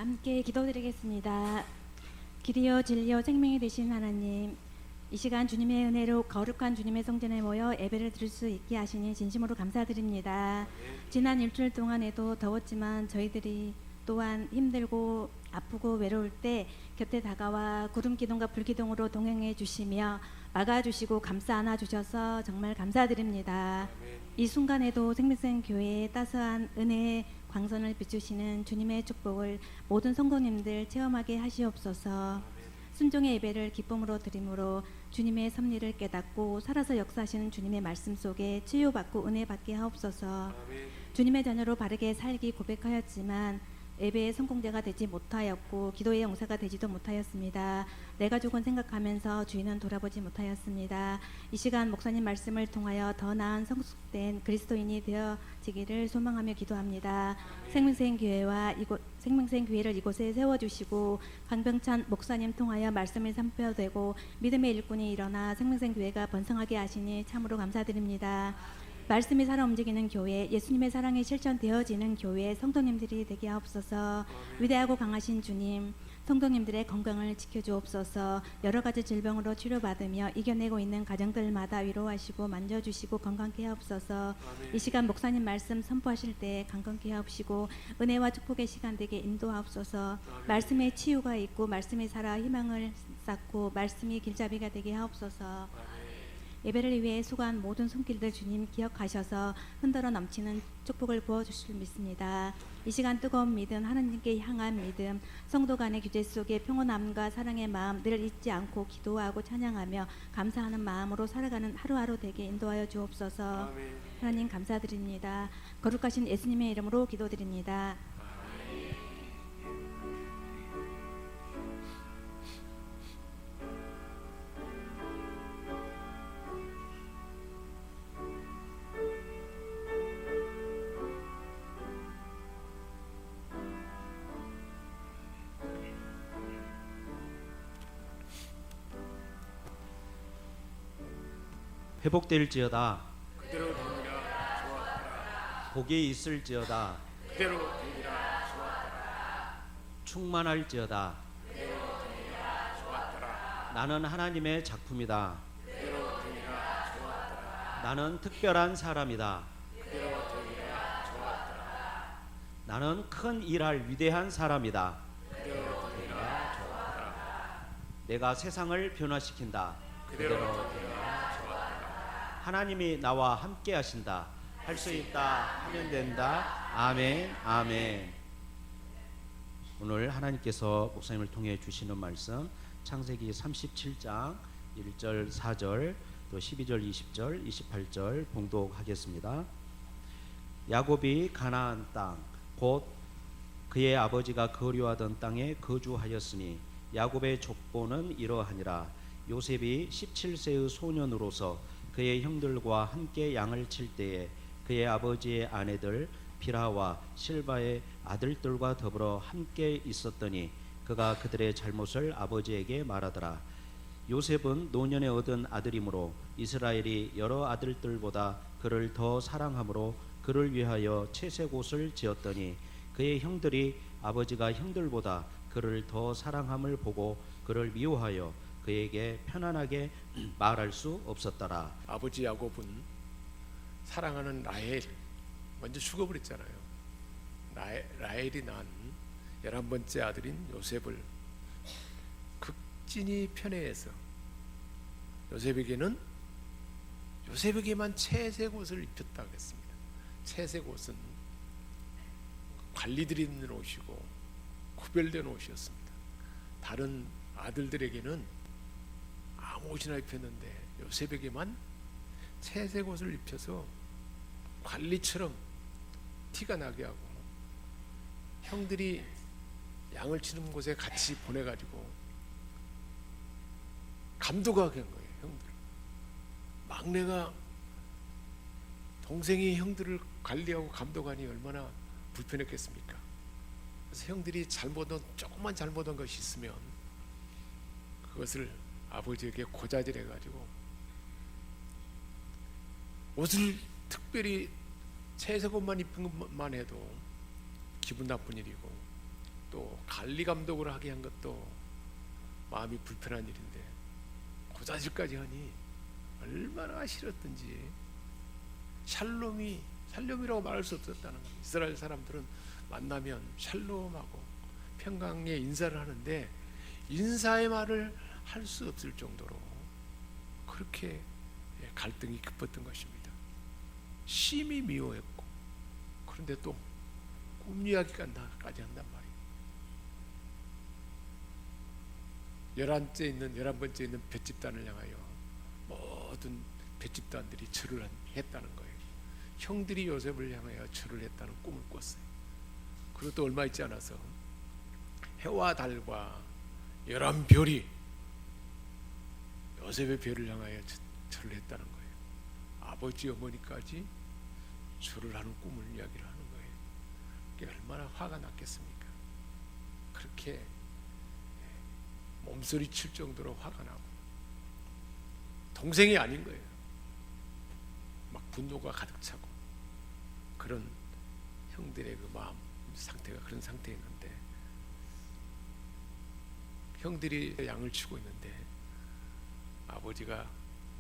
함께 기도드리겠습니다. 길이요 진리요 생명이 되신 하나님, 이 시간 주님의 은혜로 거룩한 주님의 성전에 모여 예배를 드릴 수 있게 하시니 진심으로 감사드립니다. 지난 일주일 동안에도 더웠지만 저희들이 또한 힘들고 아프고 외로울 때 곁에 다가와 구름 기둥과 불 기둥으로 동행해 주시며 막아주시고 감싸 안아주셔서 정말 감사드립니다. 이 순간에도 생명생 교회의 따스한 은혜의 광선을 비추시는 주님의 축복을 모든 성도님들 체험하게 하시옵소서. 순종의 예배를 기쁨으로 드림으로 주님의 섭리를 깨닫고 살아서 역사하시는 주님의 말씀 속에 치유받고 은혜 받게 하옵소서. 주님의 자녀로 바르게 살기 고백하였지만 예배의 성공자가 되지 못하였고 기도의 용사가 되지도 못하였습니다. 내 가족은 생각하면서 주인은 돌아보지 못하였습니다. 이 시간 목사님 말씀을 통하여 더 나은 성숙된 그리스도인이 되어지기를 소망하며 기도합니다. 생명교회와 생명교회를 이곳에 세워주시고 강병찬 목사님 통하여 말씀이 선포되고 믿음의 일꾼이 일어나 생명교회가 번성하게 하시니 참으로 감사드립니다. 말씀이 살아 움직이는 교회, 예수님의 사랑이 실천되어지는 교회 성도님들이 되게 하옵소서. 위대하고 강하신 주님, 성도님들의 건강을 지켜주옵소서. 여러 가지 질병으로 치료받으며 이겨내고 있는 가정들마다 위로하시고 만져주시고 건강케 하옵소서. 이 시간 목사님 말씀 선포하실 때 건강케 하옵시고 은혜와 축복의 시간 되게 인도하옵소서. 말씀의 치유가 있고 말씀이 살아 희망을 쌓고 말씀이 길잡이가 되게 하옵소서. 예배를 위해 수고한 모든 손길들 주님 기억하셔서 흔들어 넘치는 축복을 부어주실 줄 믿습니다. 이 시간 뜨거운 믿음, 하나님께 향한 믿음, 성도 간의 규제 속에 평온함과 사랑의 마음 늘 잊지 않고 기도하고 찬양하며 감사하는 마음으로 살아가는 하루하루 되게 인도하여 주옵소서. 아멘. 하나님 감사드립니다. 거룩하신 예수님의 이름으로 기도드립니다. 회복될지어다. 그대로 되리라 좋았더라. 복이 있을지어다. 그대로 되리라 좋았더라. 충만할지어다. 그대로 되리라 좋았더라. 나는 하나님의 작품이다. 그대로 되리라 좋았더라. 나는 특별한 사람이다. 그대로 되리라 좋았더라. 나는 큰 일할 위대한 사람이다. 그대로 되리라 좋았더라. 내가 세상을 변화시킨다. 그대로 되리라 좋았더라. 하나님이 나와 함께 하신다. 할 수 있다 하면 된다. 아멘. 아멘. 오늘 하나님께서 목사님을 통해 주시는 말씀 창세기 37장 1절 4절 또 12절 20절 28절 봉독하겠습니다. 야곱이 가나안 땅 곧 그의 아버지가 거류하던 땅에 거주하였으니 야곱의 족보는 이러하니라. 요셉이 17세의 소년으로서 그의 형들과 함께 양을 칠 때에 그의 아버지의 아내들 비라와 실바의 아들들과 더불어 함께 있었더니 그가 그들의 잘못을 아버지에게 말하더라. 요셉은 노년에 얻은 아들이므로 이스라엘이 여러 아들들보다 그를 더 사랑하므로 그를 위하여 채색 옷을 지었더니 그의 형들이 아버지가 형들보다 그를 더 사랑함을 보고 그를 미워하여 그에게 편안하게 말할 수 없었더라. 아버지 야곱은 사랑하는 라헬 먼저 죽어버렸잖아요. 라헬이 낳은 11번째 아들인 요셉을 극진히 편애해서 요셉에게만 채색 옷을 입혔다고 했습니다. 채색 옷은 관리들이 입는 옷이고 구별된 옷이었습니다. 다른 아들들에게는 아무 옷이나 입혔는데 요셉에게만 채색 옷을 입혀서 관리처럼 티가 나게 하고 형들이 양을 치는 곳에 같이 보내가지고 감독하게 한 거예요. 형들 막내가 동생이 형들을 관리하고 감독하니 얼마나 불편했겠습니까? 그래서 형들이 조금만 잘못한 것이 있으면 그것을 아버지에게 고자질해 가지고 옷을 특별히 채색 옷만 입은 것만 해도 기분 나쁜 일이고 또 관리 감독을 하게 한 것도 마음이 불편한 일인데 고자질까지 하니 얼마나 싫었든지 샬롬이라고 말할 수 없었다는 거예요. 이스라엘 사람들은 만나면 샬롬하고 평강에 인사를 하는데 인사의 말을 할 수 없을 정도로 그렇게 갈등이 깊었던 것입니다. 심히 미워했고, 그런데 또 꿈 이야기까지 한단 말이에요. 11번째 있는 벳집단을 향하여 모든 벳집단들이 절을 했다는 거예요. 형들이 요셉을 향하여 절을 했다는 꿈을 꿨어요. 그리고 또 얼마 있지 않아서 해와 달과 11별이 요셉의 별을 향하여 절을 했다는 거예요. 아버지 어머니까지 절을 하는 꿈을 이야기를 하는 거예요. 그게 얼마나 화가 났겠습니까? 그렇게 몸소리 칠 정도로 화가 나고, 동생이 아닌 거예요. 막 분노가 가득 차고, 그런 형들의 그 마음 상태가 그런 상태였는데, 형들이 양을 치고 있는데 아버지가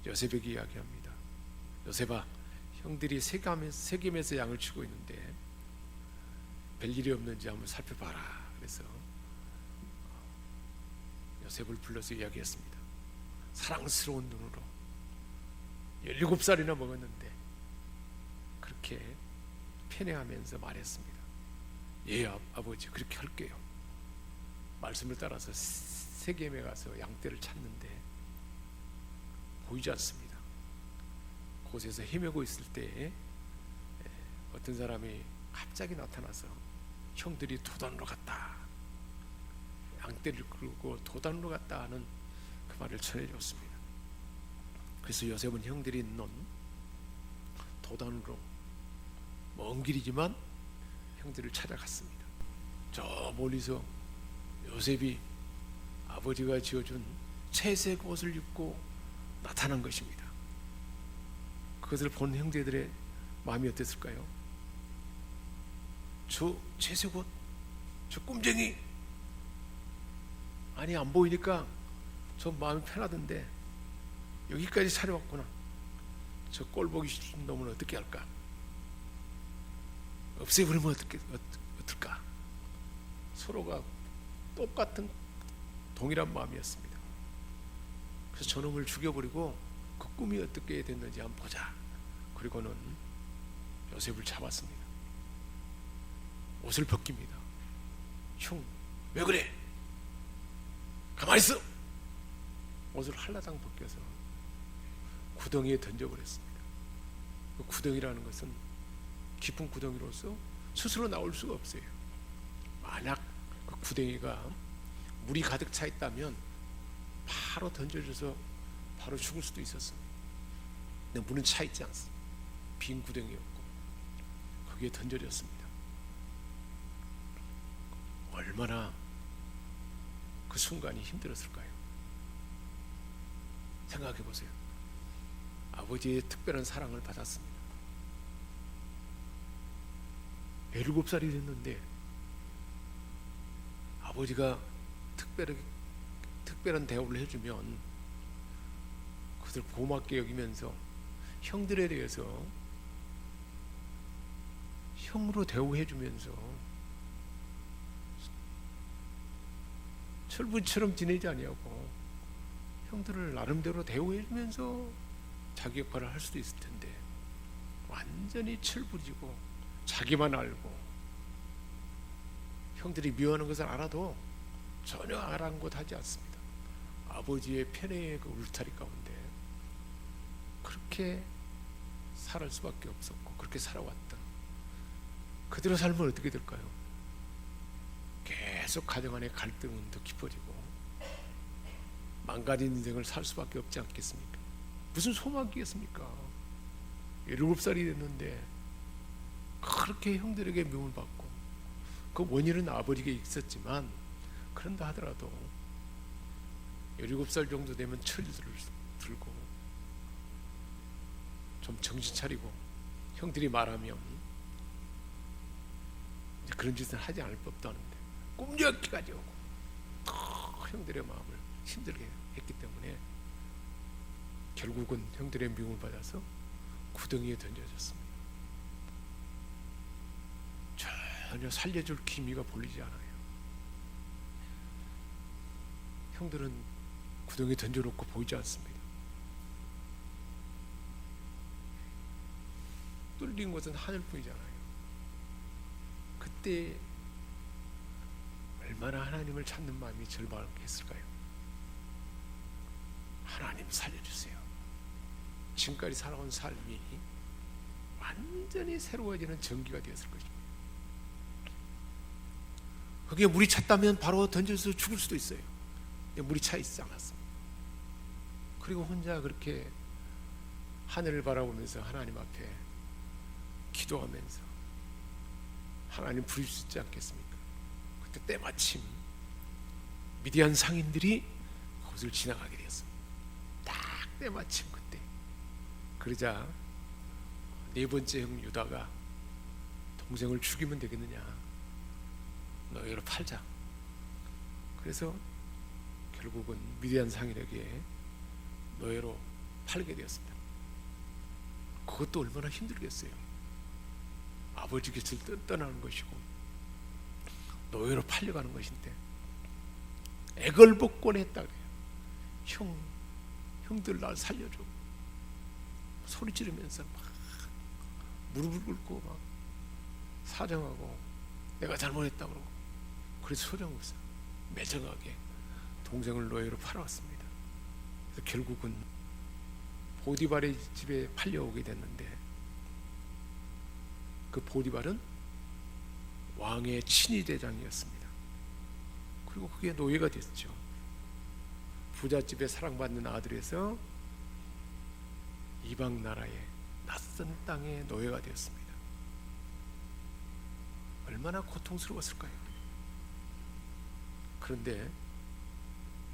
요셉에게 이야기합니다. 요셉아, 형들이 세겜에서 양을 치고 있는데 별일이 없는지 한번 살펴봐라. 그래서 요셉을 불러서 이야기했습니다. 사랑스러운 눈으로 17살이나 먹었는데 그렇게 편애하면서 말했습니다. 예, 아버지, 그렇게 할게요. 말씀을 따라서 세겜에 가서 양떼를 찾는데 보이지 않습니다. 곳에서 헤매고 있을 때 어떤 사람이 갑자기 나타나서 형들이 도단으로 갔다, 양떼를 끌고 도단으로 갔다 하는 그 말을 전해줬습니다. 그래서 요셉은 형들이 있는 도단으로 먼 길이지만 형들을 찾아갔습니다. 저 멀리서 요셉이 아버지가 지어준 채색 옷을 입고 나타난 것입니다. 그것을 본 형제들의 마음이 어땠을까요? 저 채색 옷, 저 꼼쟁이, 아니 안 보이니까 저 마음이 편하던데 여기까지 차려왔구나. 저 꼴보기 싫은 놈은 어떻게 할까? 없애버리면 어떨까? 서로가 똑같은 동일한 마음이었습니다. 그래서 저놈을 죽여버리고 그 꿈이 어떻게 됐는지 한번 보자. 그리고는 요셉을 잡았습니다. 옷을 벗깁니다. 형, 왜 그래? 가만히 있어! 옷을 한라당 벗겨서 구덩이에 던져버렸습니다. 그 구덩이라는 것은 깊은 구덩이로서 스스로 나올 수가 없어요. 만약 그 구덩이가 물이 가득 차 있다면 바로 던져져서 바로 죽을 수도 있었습니다. 근데 물은 차 있지 않습니다. 빈 구덩이였고 거기에 던져졌습니다. 얼마나 그 순간이 힘들었을까요? 생각해 보세요. 아버지의 특별한 사랑을 받았습니다. 17살이 됐는데 아버지가 특별한 대우를 해주면 그들 고맙게 여기면서 형들에 대해서 형으로 대우해주면서 철부지처럼 지내지 아니하고 형들을 나름대로 대우해주면서 자기 역할을 할 수도 있을 텐데 완전히 철부지고 자기만 알고 형들이 미워하는 것을 알아도 전혀 아랑곳하지 않습니다. 아버지의 편애의 그 울타리 가운데 그렇게 살을 수밖에 없었고 그렇게 살아왔다. 그대로 살면 어떻게 될까요? 계속 가정 안의 갈등은 더 깊어지고 망가진 인생을 살 수밖에 없지 않겠습니까? 무슨 소망이겠습니까? 17살이 됐는데 그렇게 형들에게 미움을 받고 그 원인은 아버지에게 있었지만 그런다 하더라도 17살 정도 되면 철이 들고 좀 정신 차리고 형들이 말하면 이제 그런 짓을 하지 않을 법도 하는데 꿈쩍기까지 오고 형들의 마음을 힘들게 했기 때문에 결국은 형들의 미움을 받아서 구덩이에 던져졌습니다. 전혀 살려줄 기미가 보이지 않아요. 형들은 구덩이에 던져놓고 보이지 않습니다. 뚫린 것은 하늘뿐이잖아요. 그때 얼마나 하나님을 찾는 마음이 절박했을까요? 하나님 살려주세요. 지금까지 살아온 삶이 완전히 새로워지는 전기가 되었을 것입니다. 거기에 물이 찼다면 바로 던져서 죽을 수도 있어요. 물이 차 있지 않았습니다. 그리고 혼자 그렇게 하늘을 바라보면서 하나님 앞에 기도하면서 하나님 부르시지 않겠습니까? 그때 때마침 미디안 상인들이 그곳을 지나가게 되었습니다. 딱 때마침 그때. 그러자 네 번째 형 유다가 동생을 죽이면 되겠느냐, 너희로 팔자. 그래서 결국은 미디안 상인에게 노예로 팔게 되었습니다. 그것도 얼마나 힘들겠어요. 아버지 곁을 떠나는 것이고 노예로 팔려가는 것인데 애걸복걸했다 그래요. 형들 날 살려줘. 소리 지르면서 막 무릎을 꿇고 막 사정하고 내가 잘못했다 그러고, 그래서 소정없어 매정하게 동생을 노예로 팔아왔습니다. 그래서 결국은 보디발의 집에 팔려오게 됐는데, 그 보디발은 왕의 친위대장이었습니다. 그리고 그게 노예가 됐죠. 부잣집에 사랑받는 아들에서 이방 나라의 낯선 땅의 노예가 되었습니다. 얼마나 고통스러웠을까요? 그런데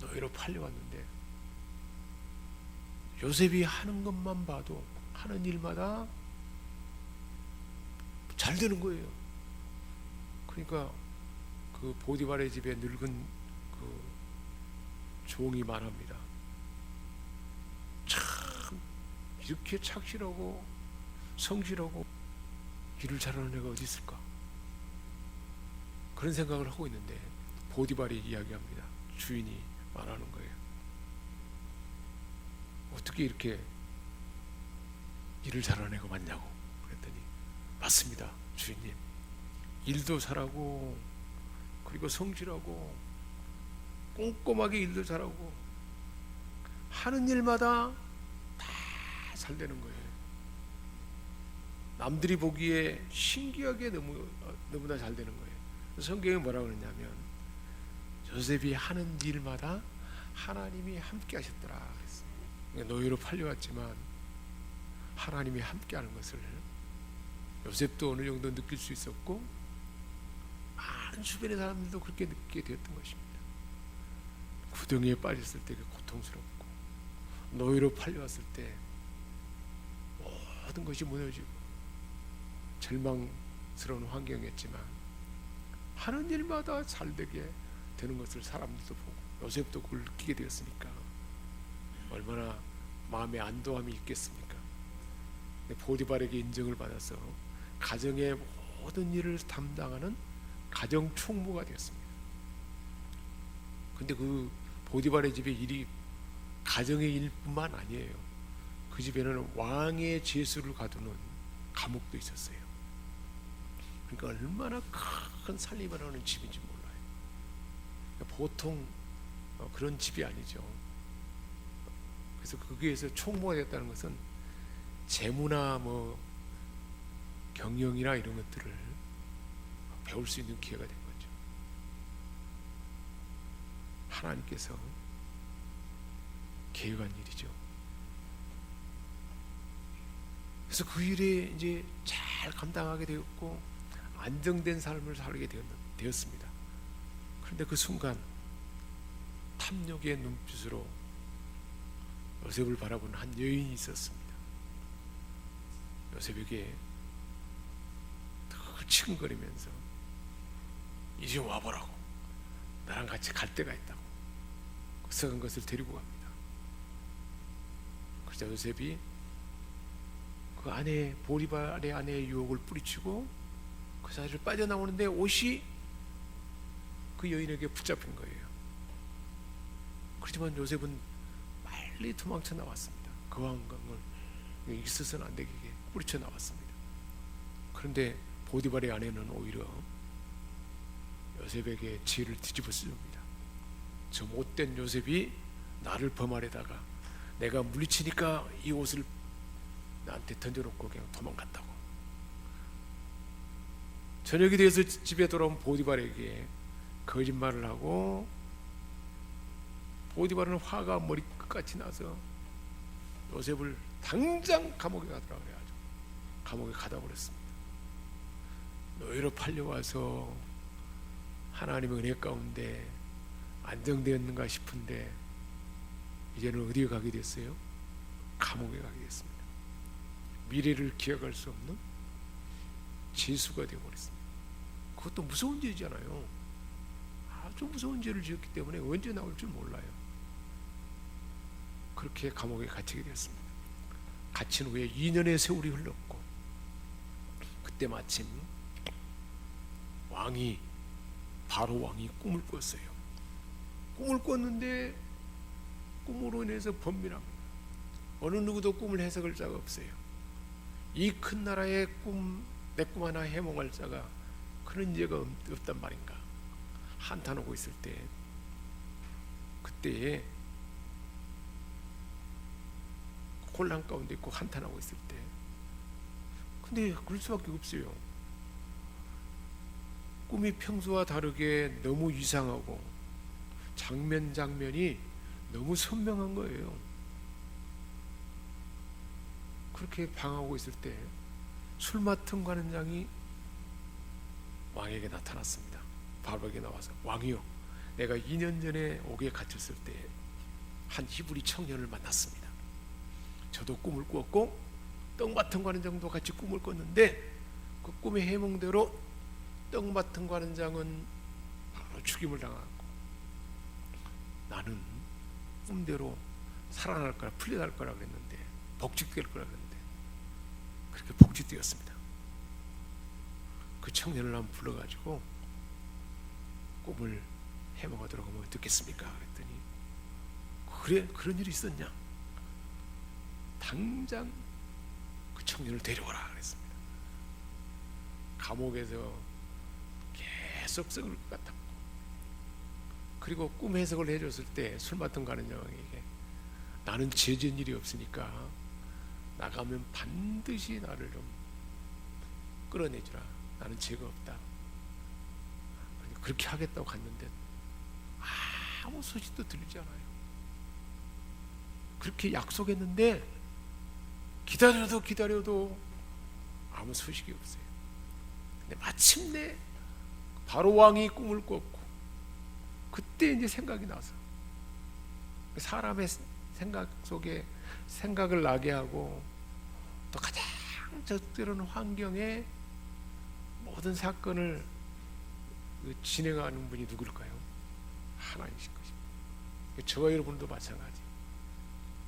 노예로 팔려왔는데 요셉이 하는 것만 봐도 하는 일마다 잘 되는 거예요. 그러니까 그 보디발의 집에 늙은 그 종이 말합니다. 참 이렇게 착실하고 성실하고 일을 잘하는 애가 어디 있을까? 그런 생각을 하고 있는데 보디발이 이야기합니다. 주인이 말하는 거예요. 어떻게 이렇게 일을 잘하는 애가 많냐고 그랬더니, 맞습니다 주인님, 일도 잘하고 그리고 성실하고 꼼꼼하게 일도 잘하고 하는 일마다 다 잘 되는 거예요. 남들이 보기에 신기하게 너무나 잘 되는 거예요. 성경에 뭐라고 그러냐면 요셉이 하는 일마다 하나님이 함께 하셨더라 그랬어요. 노예로 팔려왔지만 하나님이 함께 하는 것을 요셉도 어느 정도 느낄 수 있었고 많은 주변의 사람들도 그렇게 느끼게 되었던 것입니다. 구덩이에 빠졌을 때 고통스럽고 노예로 팔려왔을 때 모든 것이 무너지고 절망스러운 환경이었지만 하는 일마다 잘되게 되는 것을 사람들도 보고 요셉도 그걸 느끼게 되었으니까 얼마나 마음에 안도함이 있겠습니까? 보디발에게 인정을 받아서 가정의 모든 일을 담당하는 가정 총무가 되었습니다. 근데 그 보디발의 집의 일이 가정의 일뿐만 아니에요. 그 집에는 왕의 제수를 가두는 감옥도 있었어요. 그러니까 얼마나 큰 살림을 하는 집인지 몰라요. 그러니까 보통 그런 집이 아니죠. 그래서 거기에서 총무가 됐다는 것은 재무나 뭐 경영이나 이런 것들을 배울 수 있는 기회가 된 거죠. 하나님께서 계획한 일이죠. 그래서 그 일에 이제 잘 감당하게 되었고 안정된 삶을 살게 되었습니다. 그런데 그 순간 탐욕의 눈빛으로 요셉을 바라보는 한 여인이 있었습니다. 요셉에게 치근거리면서 이제 와보라고 나랑 같이 갈 데가 있다고 썩은 것을 데리고 갑니다. 그러자 요셉이 그 아내 보디발의 아내의 유혹을 뿌리치고 그 자리를 빠져나오는데 옷이 그 여인에게 붙잡힌 거예요. 그렇지만 요셉은 빨리 도망쳐 나왔습니다. 그 환경을 있어서는 안 되게 뿌리쳐 나왔습니다. 그런데 보디발의 아내는 오히려 요셉에게 지혜를 뒤집어 쓰줍니다. 저 못된 요셉이 나를 범하려다가 내가 물리치니까 이 옷을 나한테 던져놓고 그냥 도망갔다고. 저녁이 돼서 집에 돌아온 보디발에게 거짓말을 하고 보디발은 화가 머리 끝까지 나서 요셉을 당장 감옥에 가더라 그래가지고 감옥에 가다 버렸습니다. 노예로 팔려와서 하나님의 은혜 가운데 안정되었는가 싶은데 이제는 어디에 가게 됐어요? 감옥에 가게 됐습니다. 미래를 기억할 수 없는 죄수가 되어버렸습니다. 그것도 무서운 죄잖아요. 아주 무서운 죄를 지었기 때문에 언제 나올 줄 몰라요. 그렇게 감옥에 갇히게 되었습니다. 갇힌 후에 2년의 세월이 흘렀고 그때 마침 바로 왕이 꿈을 꿨어요. 꿈을 꿨는데 꿈으로 인해서 번민합니다. 어느 누구도 꿈을 해석할 자가 없어요. 이 큰 나라의 내 꿈 하나 해몽할 자가 그런 죄가 없단 말인가 한탄하고 있을 때 그때에 혼란 가운데 있고 한탄하고 있을 때 근데 그럴 수밖에 없어요. 꿈이 평소와 다르게 너무 이상하고 장면이 너무 선명한 거예요. 그렇게 방하고 있을 때 술 맡은 관원장이 왕에게 나타났습니다. 바로에게 나와서 왕이요, 내가 2년 전에 옥에 갇혔을 때 한 히브리 청년을 만났습니다. 저도 꿈을 꾸었고 떡 맡은 관원장도 같이 꿈을 꿨는데 그 꿈의 해몽대로 떡 맡은 관원장은 바로 죽임을 당하고 나는 꿈대로 살아날 거라 풀려날 거라 그랬는데 복직될 거라 그랬는데 그렇게 복직되었습니다. 그 청년을 한번 불러가지고 꿈을 해몽하도록 하면 어떻겠습니까? 그랬더니 그래, 그런 일이 있었냐? 당장 그 청년을 데려오라 그랬습니다. 감옥에서 계속 썩을 것 같았고 그리고 꿈 해석을 해줬을 때 술 맡은 관원장에게 나는 죄 지은 일이 없으니까 나가면 반드시 나를 좀 끌어내주라. 나는 죄가 없다. 그렇게 하겠다고 갔는데 아무 소식도 들리지 않아요. 그렇게 약속했는데 기다려도 아무 소식이 없어요. 근데 마침내 바로 왕이 꿈을 꿨고 그때 이제 생각이 나서 사람의 생각 속에 생각을 나게 하고 또 가장 적절한 환경에 모든 사건을 진행하는 분이 누굴까요? 하나님이신 것입니다. 저와 여러분도 마찬가지.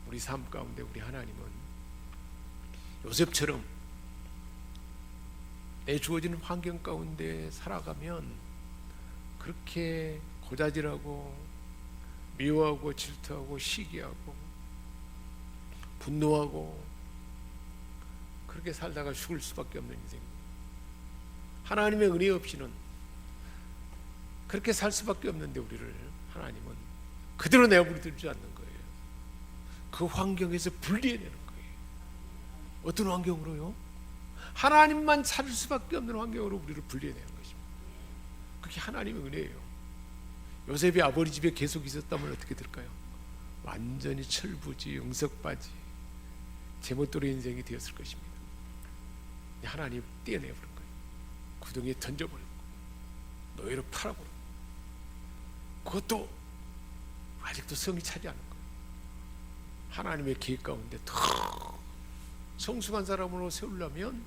우리 삶 가운데 우리 하나님은 요셉처럼 내 주어지는 환경 가운데 살아가면 그렇게 고자질하고 미워하고 질투하고 시기하고 분노하고 그렇게 살다가 죽을 수밖에 없는 인생입니다. 하나님의 은혜 없이는 그렇게 살 수밖에 없는데 우리를 하나님은 그대로 내버려두지 않는 거예요. 그 환경에서 분리해내는 거예요. 어떤 환경으로요? 하나님만 찾을 수밖에 없는 환경으로 우리를 분리해내는 것입니다. 그게 하나님의 은혜예요. 요셉이 아버지 집에 계속 있었다면 어떻게 될까요? 완전히 철부지 영석바지 제멋대로 인생이 되었을 것입니다. 하나님 떼어내버린 거예요. 구덩이에 던져버리고 노예로 팔아버리고 그것도 아직도 성이 차지 않은 거예요. 하나님의 계획 가운데 더 성숙한 사람으로 세우려면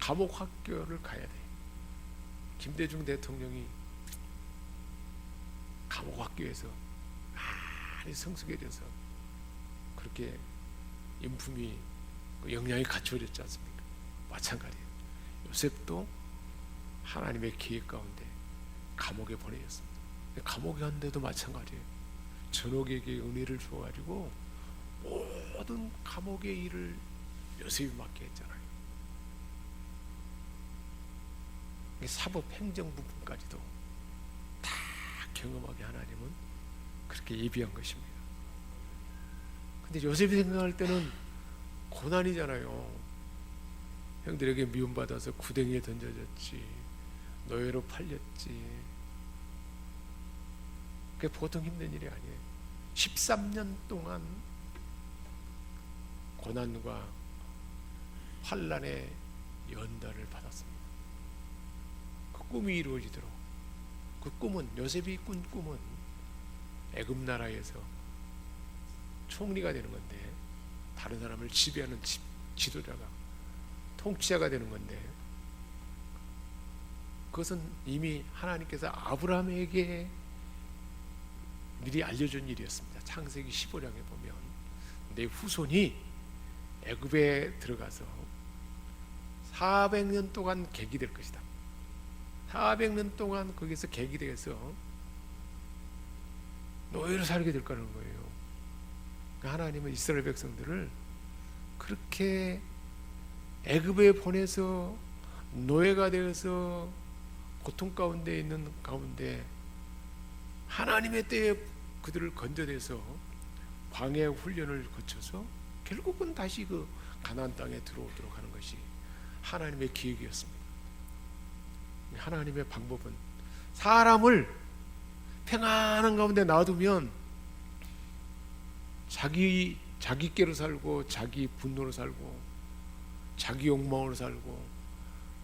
감옥 학교를 가야 돼요. 김대중 대통령이 감옥 학교에서 많이 성숙해져서 그렇게 인품이 영양이 갖추어졌지 않습니까? 마찬가지예요. 요셉도 하나님의 계획 가운데 감옥에 보내졌습니다. 감옥에 갔는데도 마찬가지예요. 전옥에게 은혜를 주어가지고 모든 감옥의 일을 요셉이 맡게 했잖아요. 사법 행정 부분까지도 다 경험하게 하나님은 그렇게 예비한 것입니다. 근데 요셉이 생각할 때는 고난이잖아요. 형들에게 미움받아서 구덩이에 던져졌지, 노예로 팔렸지. 그게 보통 힘든 일이 아니에요. 13년 동안 고난과 환난의 연단을 받았습니다. 그 꿈이 이루어지도록, 그 꿈은, 요셉이 꾼 꿈은 애굽 나라에서 총리가 되는 건데, 다른 사람을 지배하는 지도자가, 통치자가 되는 건데, 그것은 이미 하나님께서 아브라함에게 미리 알려준 일이었습니다. 창세기 15장에 보면 내 후손이 애굽에 들어가서 400년 동안 객이 될 것이다. 400년 동안 거기서 객이 돼서 노예로 살게 될 거라는 거예요. 하나님은 이스라엘 백성들을 그렇게 애굽에 보내서 노예가 되어서 고통 가운데 있는 가운데 하나님의 때에 그들을 건져내서 광야 훈련을 거쳐서 결국은 다시 그 가나안 땅에 들어오도록 하는 것이 하나님의 계획이었습니다. 하나님의 방법은 사람을 평안한 가운데 놔두면 자기께로 살고, 자기 분노로 살고, 자기 욕망으로 살고,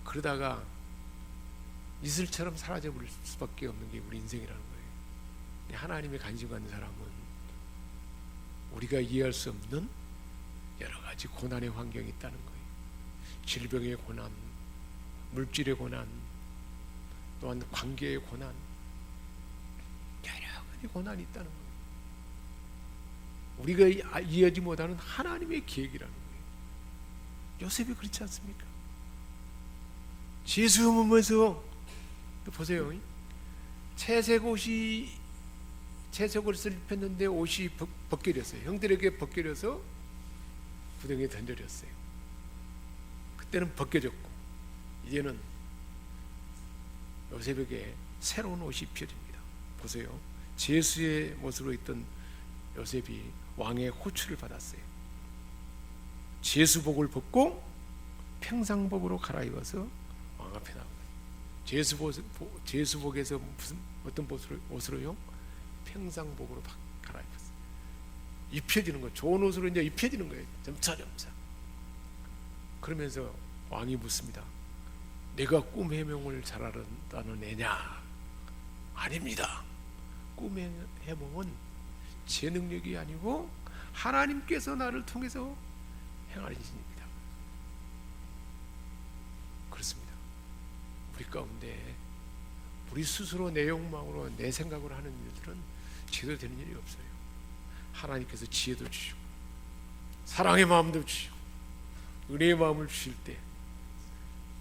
그러다가 이슬처럼 사라져 버릴 수밖에 없는 게 우리 인생이라는 거예요. 하나님의 관심 갖는 사람은 우리가 이해할 수 없는 여러 가지 고난의 환경이 있다는 거예요. 질병의 고난, 물질의 고난, 또한 관계의 고난, 여러 가지 고난이 있다는 거예요. 우리가 이해하지 못하는 하나님의 계획이라는 거예요. 요셉이 그렇지 않습니까? 예수 보면서 보세요. 채색 옷을 입혔는데 옷이 벗겨졌어요. 형들에게 벗겨져서 구덩이에 던져졌어요. 그때는 벗겨졌고 이제는 요셉에게 새로운 옷이 입혀집니다. 보세요. 제수의 모습으로 있던 요셉이 왕의 호출을 받았어요. 제수복을 벗고 평상복으로 갈아입어서 왕 앞에 나옵니다. 제수복에서 어떤 옷으로요? 평상복으로 갈아입었어요. 입혀지는 거, 좋은 옷으로 이제 입혀지는 거예요. 점차점차. 그러면서 왕이 묻습니다. 내가 꿈 해몽을 잘하는 애냐? 아닙니다. 꿈 해몽은 제 능력이 아니고 하나님께서 나를 통해서 행하신 일입니다. 그렇습니다. 우리 가운데 우리 스스로 내 욕망으로 내 생각으로 하는 일들은 제대로 되는 일이 없어요. 하나님께서 지혜도 주시고 사랑의 마음도 주시고 은혜의 마음을 주실 때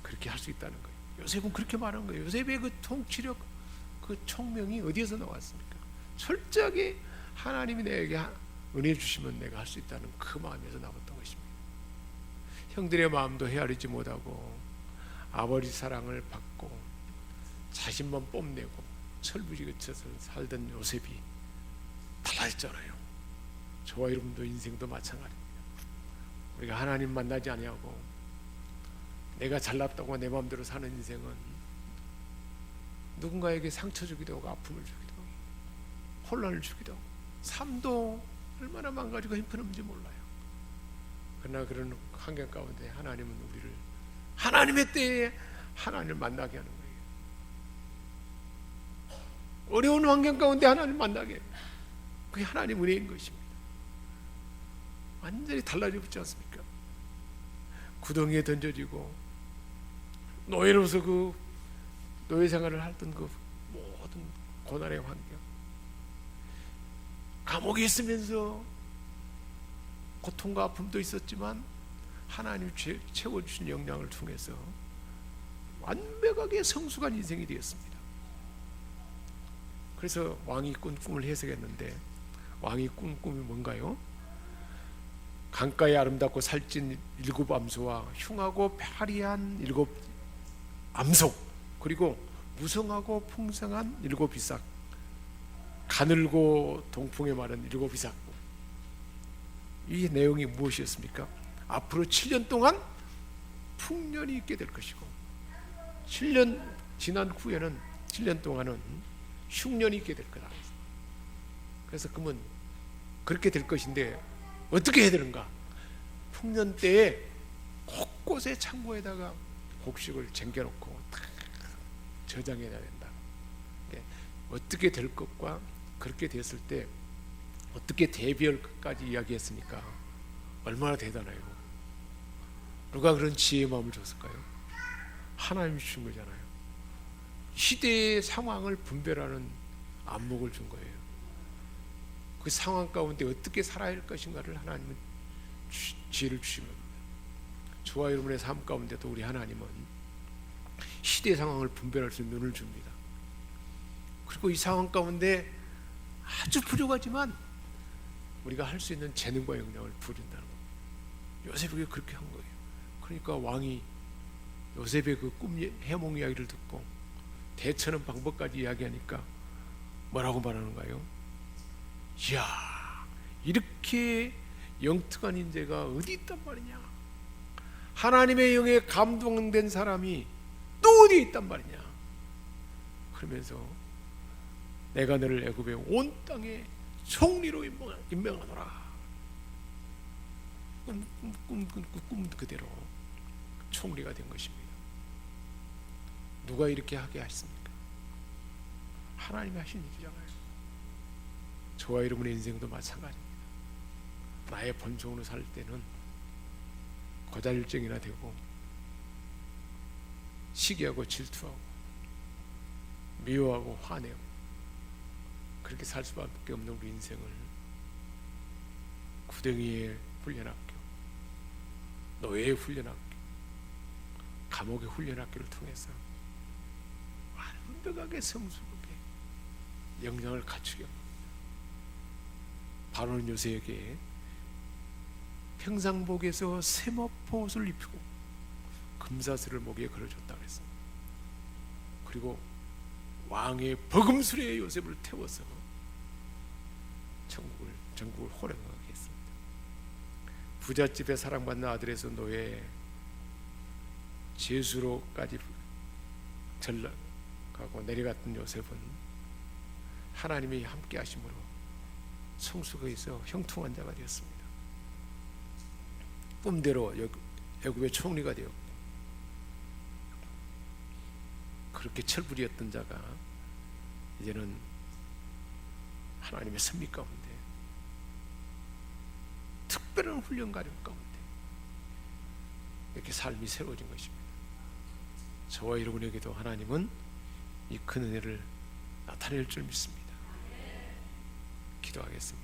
그렇게 할 수 있다는 거예요. 요셉은 그렇게 말한 거예요. 요셉의 그 통치력, 그 총명이 어디에서 나왔습니까? 철저하게 하나님이 내게 은혜 주시면 내가 할 수 있다는 그 마음에서 나왔던 것입니다. 형들의 마음도 헤아리지 못하고 아버지 사랑을 받고 자신만 뽐내고 철부지긋해서 살던 요셉이 달라졌잖아요. 저와 여러분도 인생도 마찬가지입니다. 우리가 하나님 만나지 아니하고 내가 잘났다고 내 마음대로 사는 인생은 누군가에게 상처 주기도 하고 아픔을 주기도 하고 혼란을 주기도 하고 삶도 얼마나 망가지고 형편없는지 몰라요. 그러나 그런 환경 가운데 하나님은 우리를 하나님의 때에 하나님을 만나게 하는 거예요. 어려운 환경 가운데 하나님을 만나게 해요. 그게 하나님 은혜인 것입니다. 완전히 달라져 있지 않습니까? 구덩이에 던져지고 노예로서 그 노예 생활을 하던 그 모든 고난의 환경, 감옥에 있으면서 고통과 아픔도 있었지만 하나님이 채워주신 영향을 통해서 완벽하게 성숙한 인생이 되었습니다. 그래서 왕이 꾼 꿈을 해석했는데, 왕이 꾼 꿈이 뭔가요? 강가에 아름답고 살찐 7 암소와 흉하고 파리한 7 암소, 그리고 무성하고 풍성한 7 이삭, 가늘고 동풍에 마른 7 이삭. 이 내용이 무엇이었습니까? 앞으로 7년 동안 풍년이 있게 될 것이고, 7년 지난 후에는 7년 동안은 흉년이 있게 될 거다. 그래서 그러면 그렇게 될 것인데 어떻게 해야 되는가? 풍년 때에 곳곳에 창고에다가 곡식을 쟁겨놓고 저장해야 된다. 어떻게 될 것과 그렇게 됐을 때 어떻게 대비할 것까지 이야기했으니까 얼마나 대단해요. 누가 그런 지혜의 마음을 줬을까요? 하나님이 주신 거잖아요. 시대의 상황을 분별하는 안목을 준 거예요. 그 상황 가운데 어떻게 살아야 할 것인가를 하나님은 지혜를 주신 겁니다. 저와 여러분의 삶 가운데도 우리 하나님은 시대 상황을 분별할 수 있는 눈을 줍니다. 그리고 이 상황 가운데 아주 부족하지만 우리가 할 수 있는 재능과 역량을 부린다는 겁니다. 요셉에게 그렇게 한 거예요. 그러니까 왕이 요셉의 그 꿈 해몽 이야기를 듣고 대처하는 방법까지 이야기하니까 뭐라고 말하는가요? 이야, 이렇게 영특한 인재가 어디 있단 말이냐? 하나님의 영에 감동된 사람이 또 어디 있단 말이냐? 그러면서 내가 너를 애굽의 온 땅에 총리로 임명하노라. 꿈 그대로 총리가 된 것입니다. 누가 이렇게 하게 하셨습니까? 하나님이 하신 일이잖아요. 저와 여러분의 인생도 마찬가지입니다. 나의 본성으로 살 때는 고자질증이나 되고 시기하고 질투하고 미워하고 화내고 그렇게 살 수밖에 없는 우리 인생을 구덩이의 훈련학교, 노예의 훈련학교, 감옥의 훈련학교를 통해서 완벽하게 성숙하게 역량을 갖추게 합니다. 바로는 요셉에게 평상복에서 세마포 옷을 입히고 금사슬을 목에 걸어줬다고 했습니다. 그리고 왕의 버금술에 요셉을 태워서 전국을 호령하게 했습니다. 부잣집에 사랑받는 아들에서 노예 제수로까지 전락하고 내려갔던 요셉은 하나님이 함께 하심으로 성숙해서 형통한 자가 되었습니다. 꿈대로 애굽의 총리가 되었고, 그렇게 철부리였던 자가 이제는 하나님의 섭리 가운데 특별한 훈련 과정 가운데 이렇게 삶이 새로워진 것입니다. 저와 여러분에게도 하나님은 이 큰 은혜를 나타낼 줄 믿습니다. 기도하겠습니다.